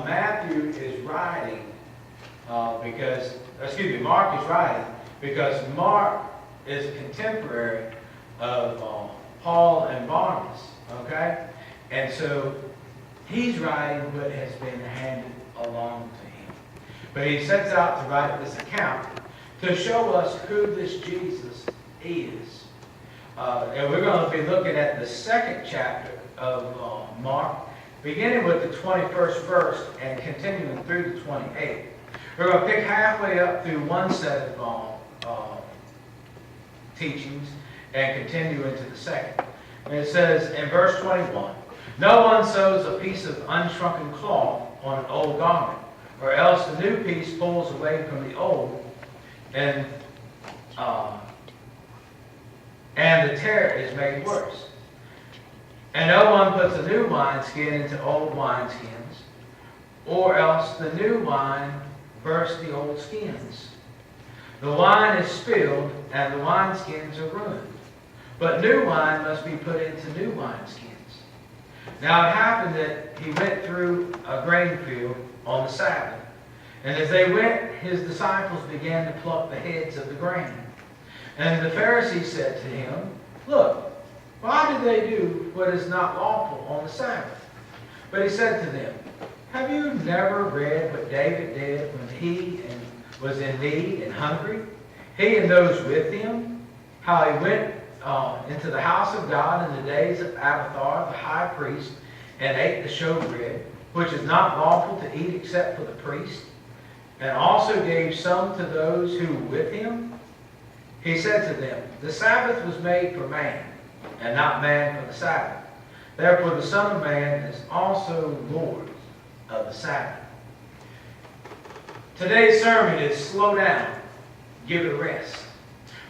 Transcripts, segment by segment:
Matthew is writing Mark is writing because Mark is a contemporary of Paul and Barnabas, okay? And so he's writing what has been handed along to him. But he sets out to write this account to show us who this Jesus is. And we're going to be looking at the second chapter of Mark, beginning with the 21st verse and continuing through the 28th. We're going to pick halfway up through one set of teachings and continue into the second. And it says in verse 21, "No one sews a piece of unshrunken cloth on an old garment, or else the new piece pulls away from the old, and the tear is made worse. And no one puts a new wineskin into old wineskins, or else the new wine bursts the old skins. The wine is spilled, and the wineskins are ruined. But new wine must be put into new wineskins. Now it happened that he went through a grain field on the Sabbath. And as they went, his disciples began to pluck the heads of the grain. And the Pharisees said to him, 'Look, why do they do what is not lawful on the Sabbath?' But he said to them, 'Have you never read what David did when he was in need and hungry? He and those with him, how he went into the house of God in the days of Abiathar, the high priest, and ate the showbread, which is not lawful to eat except for the priest, and also gave some to those who were with him?' He said to them, 'The Sabbath was made for man, and not man for the Sabbath. Therefore the Son of Man is also Lord of the Sabbath.'" Today's sermon is slow down, give it a rest.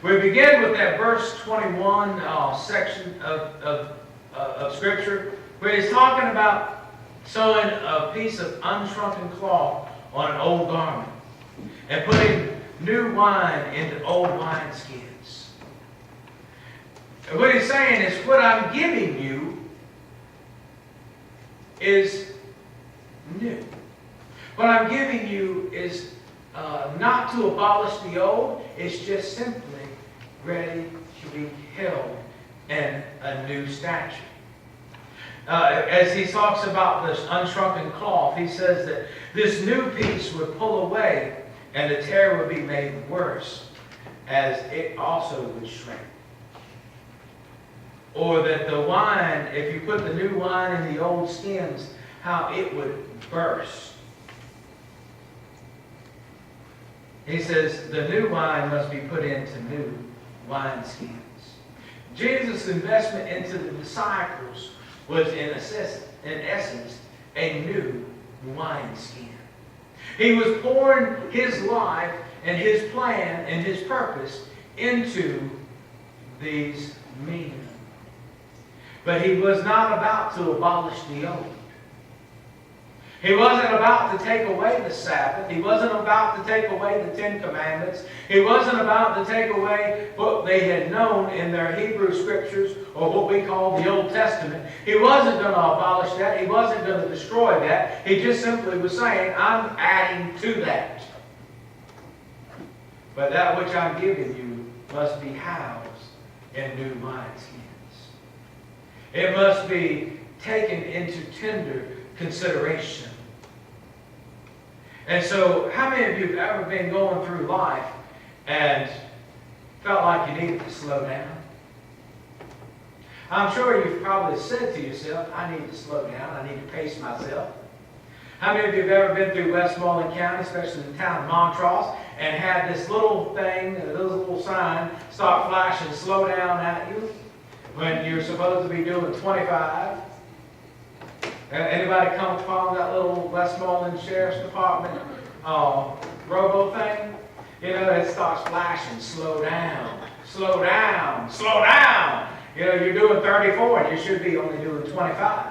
We begin with that verse 21 section of Scripture where he's talking about sewing a piece of unshrunken cloth on an old garment and putting new wine into old wineskins. And what he's saying is, what I'm giving you is new. What I'm giving you is not to abolish the old, it's just simply ready to be held in a new stature. As he talks about this unshrunken cloth, he says that this new piece would pull away and the tear would be made worse, as it also would shrink. Or that the wine, if you put the new wine in the old skins, how it would burst. He says the new wine must be put into new wineskins. Jesus' investment into the disciples was in essence a new wineskin. He was pouring his life and his plan and his purpose into these men. But he was not about to abolish the old. He wasn't about to take away the Sabbath. He wasn't about to take away the Ten Commandments. He wasn't about to take away what they had known in their Hebrew Scriptures, or what we call the Old Testament. He wasn't going to abolish that. He wasn't going to destroy that. He just simply was saying, I'm adding to that. But that which I'm giving you must be housed in new wineskins. It must be taken into tender consideration. And so, how many of you have ever been going through life and felt like you needed to slow down? I'm sure you've probably said to yourself, I need to slow down, I need to pace myself. How many of you have ever been through Westmoreland County, especially in the town of Montrose, and had this little thing, this little sign, start flashing slow down at you when you're supposed to be doing 25? Anybody come upon that little Westmoreland Sheriff's Department robo thing? You know, it starts flashing, slow down, slow down, slow down. You know, you're doing 34 and you should be only doing 25.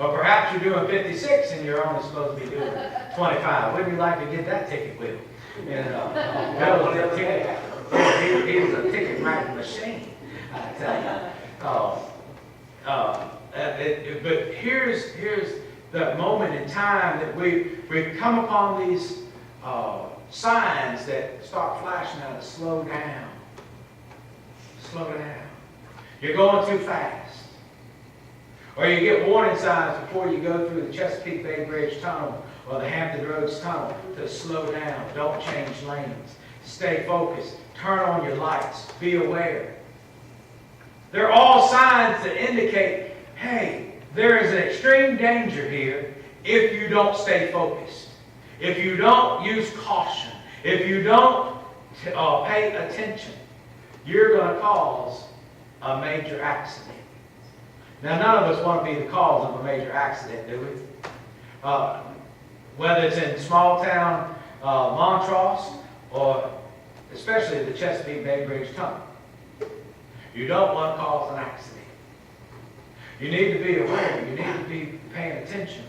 Or perhaps you're doing 56 and you're only supposed to be doing 25. Wouldn't you like to get that ticket with? You know, Bill was a ticket. He was a ticket writing machine, I tell you. But here's that moment in time that we come upon these signs that start flashing out to slow down. Slow down. You're going too fast. Or you get warning signs before you go through the Chesapeake Bay Bridge Tunnel or the Hampton Roads Tunnel to slow down. Don't change lanes. Stay focused. Turn on your lights. Be aware. They're all signs that indicate, hey, there is an extreme danger here if you don't stay focused. If you don't use caution. If you don't pay attention, you're going to cause a major accident. Now, none of us want to be the cause of a major accident, do we? Whether it's in small town Montrose or especially the Chesapeake Bay Bridge Tunnel. You don't want to cause an accident. You need to be aware. You need to be paying attention.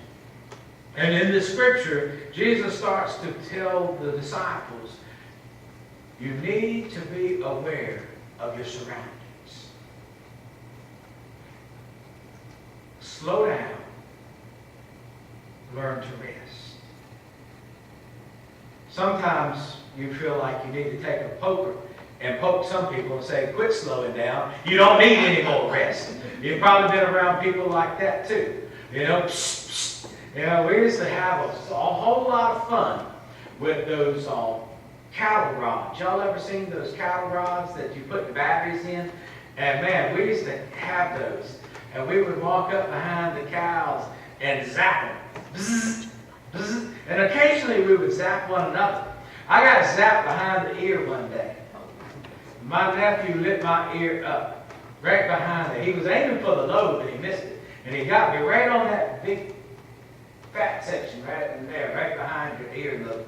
And in the scripture, Jesus starts to tell the disciples, you need to be aware of your surroundings. Slow down. Learn to rest. Sometimes you feel like you need to take a poker and poke some people and say, quit slowing down. You don't need any more rest. You've probably been around people like that too. You know, psst, psst. You know, we used to have a whole lot of fun with those cattle rods. Y'all ever seen those cattle rods that you put the batteries in? And man, we used to have those. And we would walk up behind the cows and zap them. Bzz, bzz. And occasionally we would zap one another. I got zapped behind the ear one day. My nephew lit my ear up right behind it. He was aiming for the lobe, but he missed it. And he got me right on that big fat section right in there, right behind your earlobe.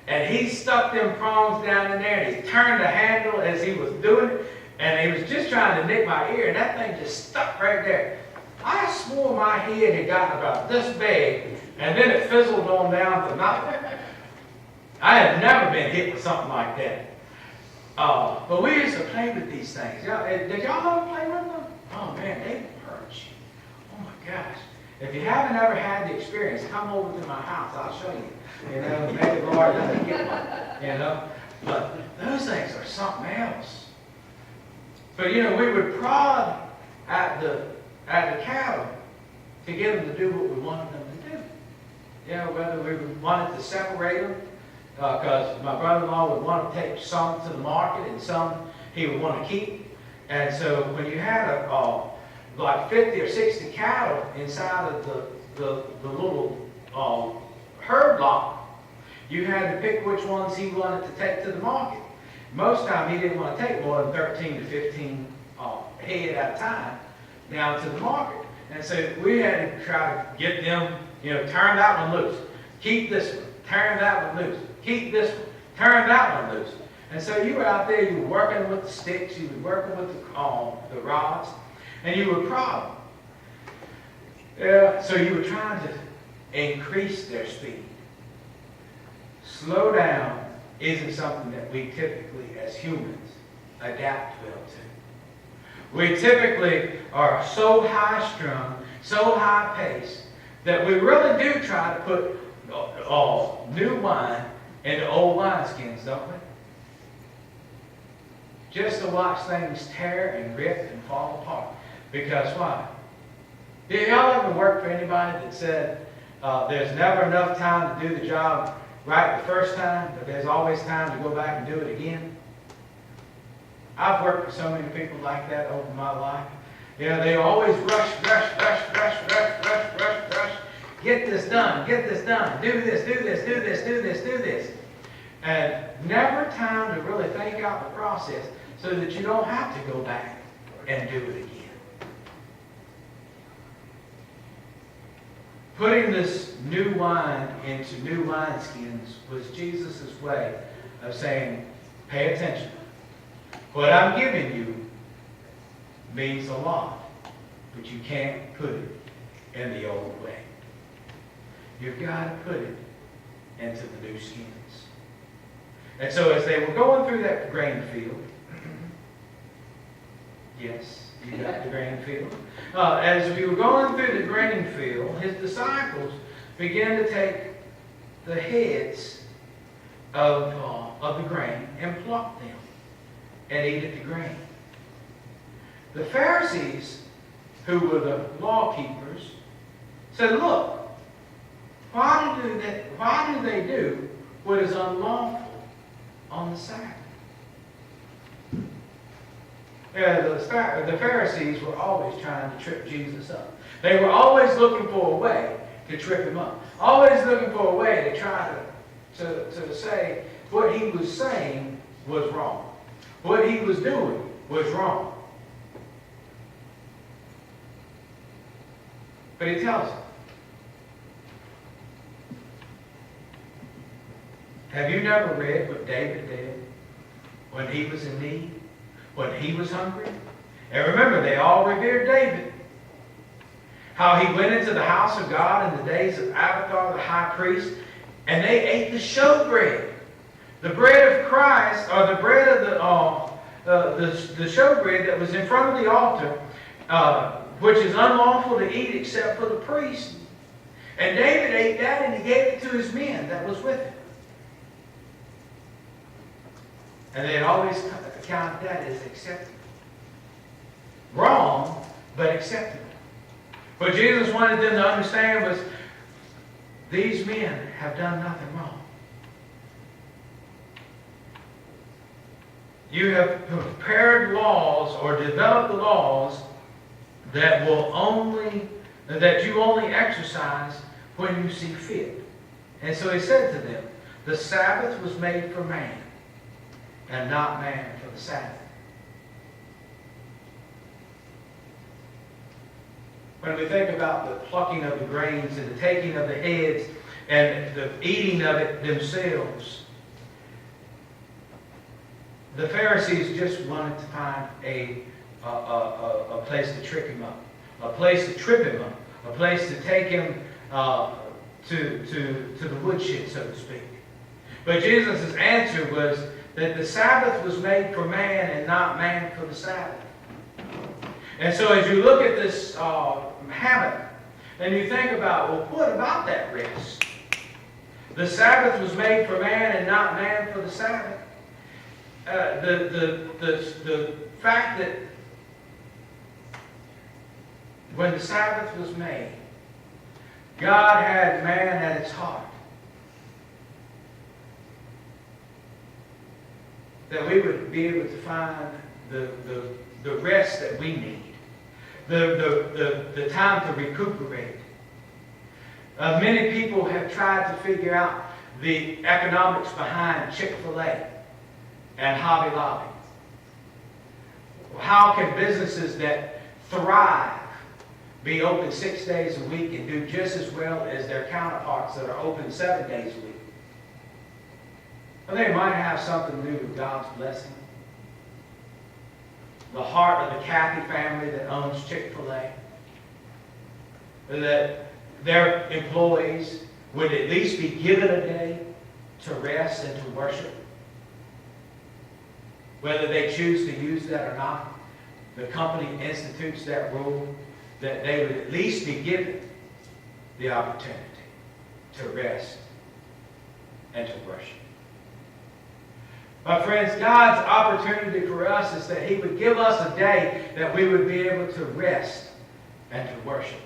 And he stuck them prongs down in there, and he turned the handle as he was doing it, and he was just trying to nick my ear, and that thing just stuck right there. I swore my head had gotten about this big, and then it fizzled on down to nothing. I had never been hit with something like that. But we used to play with these things. Did y'all ever play with them? Oh man, they hurt you. Oh my gosh. If you haven't ever had the experience, come over to my house. I'll show you. You know, maybe the Lord doesn't get one. You know, but those things are something else. But you know, we would prod at the cattle to get them to do what we wanted them to do. You know, whether we wanted to separate them, because my brother-in-law would want to take some to the market and some he would want to keep. And so when you had like 50 or 60 cattle inside of the little herd block, you had to pick which ones he wanted to take to the market. Most time he didn't want to take more than 13 to 15 head at a time down to the market. And so we had to try to get them, you know, turn that one loose, keep this one, turn that one loose, keep this one, turn that one loose. And so you were out there, you were working with the sticks, you were working with the rods, and you were prod them. Yeah, so you were trying to increase their speed. Slow down isn't something that we typically, as humans, adapt well to. We typically are so high-strung, so high-paced, that we really do try to put new wine into old wineskins, don't we? Just to watch things tear and rip and fall apart. Because why? Did y'all ever work for anybody that said there's never enough time to do the job right the first time, but there's always time to go back and do it again? I've worked for so many people like that over my life. You know, they always rush. Get this done, do this. And never time to really think out the process so that you don't have to go back and do it again. Putting this new wine into new wineskins was Jesus' way of saying, pay attention. What I'm giving you means a lot, but you can't put it in the old way. You've got to put it into the new skins. And so as they were going through that grain field, yes, You got the grain field. As we were going through the grain field, his disciples began to take the heads of the grain and pluck them and eat at the grain. The Pharisees, who were the law keepers, said, look, why do they do what is unlawful on the Sabbath? The Pharisees were always trying to trip Jesus up. They were always looking for a way to trip him up. Always looking for a way to try to say what he was saying was wrong. What he was doing was wrong. But he tells them, have you never read what David did when he was in need? When he was hungry? And remember, they all revered David. How he went into the house of God in the days of Abiathar the high priest, and they ate the showbread. The bread of Christ, or the bread of the showbread that was in front of the altar, which is unlawful to eat except for the priest. And David ate that and he gave it to his men that was with him. And they had always counted that as acceptable. Wrong, but acceptable. What Jesus wanted them to understand was, these men have done nothing wrong. You have prepared laws or developed laws that you only exercise when you see fit. And so he said to them, the Sabbath was made for man, and not man for the Sabbath. When we think about the plucking of the grains and the taking of the heads and the eating of it themselves, the Pharisees just wanted to find a place to trick him up, a place to trip him up, a place to take him to the woodshed, so to speak. But Jesus' answer was that the Sabbath was made for man and not man for the Sabbath. And so as you look at this habit, and you think about, well, what about that rest? The Sabbath was made for man and not man for the Sabbath. The fact that when the Sabbath was made, God had man at its heart. That we would be able to find the rest that we need. The time to recuperate. Many people have tried to figure out the economics behind Chick-fil-A and Hobby Lobby. How can businesses that thrive be open 6 days a week and do just as well as their counterparts that are open 7 days a week? Well, they might have something to do with God's blessing. The heart of the Cathy family that owns Chick-fil-A. That their employees would at least be given a day to rest and to worship. Whether they choose to use that or not, the company institutes that rule that they would at least be given the opportunity to rest and to worship. My friends, God's opportunity for us is that He would give us a day that we would be able to rest and to worship.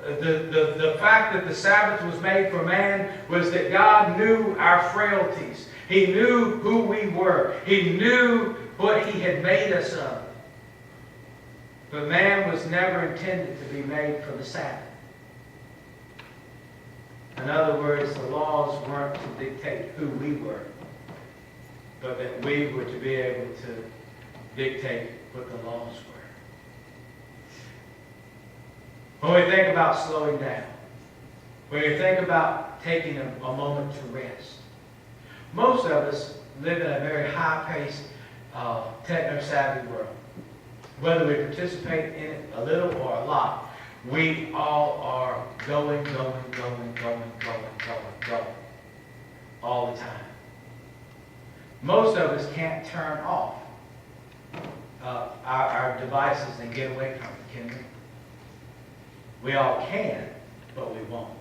The fact that the Sabbath was made for man was that God knew our frailties. He knew who we were. He knew what He had made us of. But man was never intended to be made for the Sabbath. In other words, the laws weren't to dictate who we were, but that we were to be able to dictate what the laws were. When we think about slowing down, when we think about taking a moment to rest, most of us live in a very high-paced, techno-savvy world. Whether we participate in it a little or a lot, we all are going all the time. Most of us can't turn off our devices and get away from it, can we? We all can, but we won't.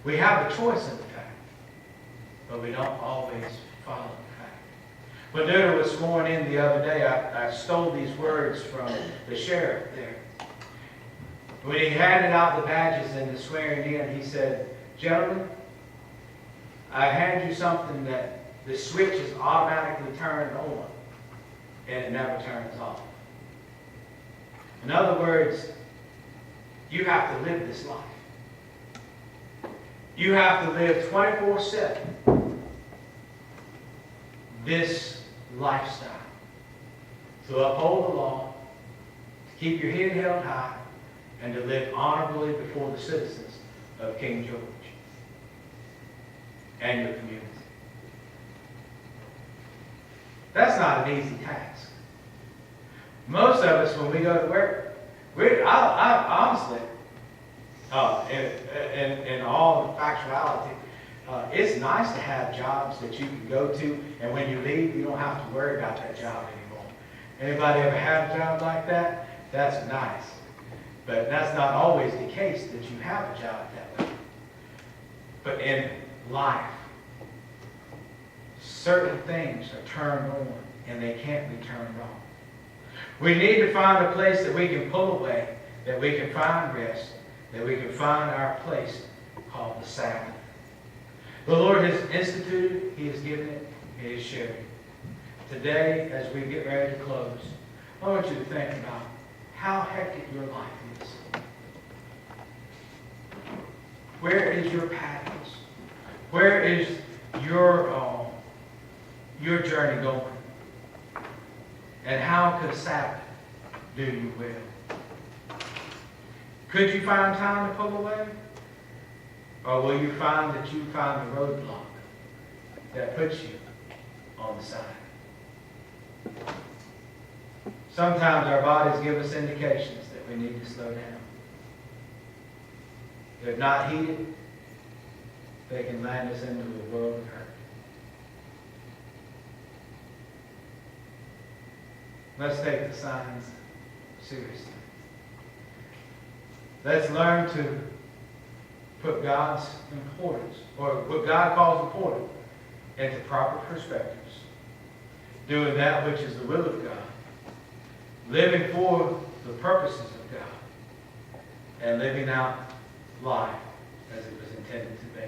We have a choice in the fact, but we don't always follow the fact. When Duda was sworn in the other day, I stole these words from the sheriff there. When he handed out the badges and the swearing in, he said, "Gentlemen, I hand you something that the switch is automatically turned on and it never turns off." In other words, you have to live this life. You have to live 24/7 this lifestyle. To uphold the law, to keep your head held high, and to live honorably before the citizens of King George and your community. That's not an easy task. Most of us, when we go to work, I honestly, in all factuality, it's nice to have jobs that you can go to, and when you leave, you don't have to worry about that job anymore. Anybody ever had a job like that? That's nice. But that's not always the case that you have a job that way. But in life, certain things are turned on and they can't be turned off. We need to find a place that we can pull away, that we can find rest, that we can find our place called the Sabbath. The Lord has instituted, He has given it, He has shared it. Today, as we get ready to close, I want you to think about how hectic your life is. Where is your pathos? Where is your journey going? And how could Sabbath do you well? Could you find time to pull away? Or will you find that you find the roadblock that puts you on the side? Sometimes our bodies give us indications that we need to slow down. If not heeded, they can land us into a world of hurt. Let's take the signs seriously. Let's learn to put God's importance, or what God calls important, into proper perspectives. Doing that which is the will of God. Living for the purposes of God. And living out life as it was intended to be.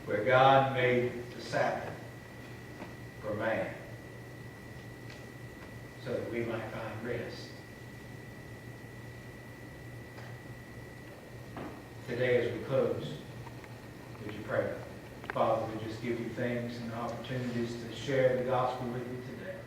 Where God made the Sabbath for man, so that we might find rest. Today as we close, would you pray? Father, we just give you thanks and opportunities to share the gospel with you today.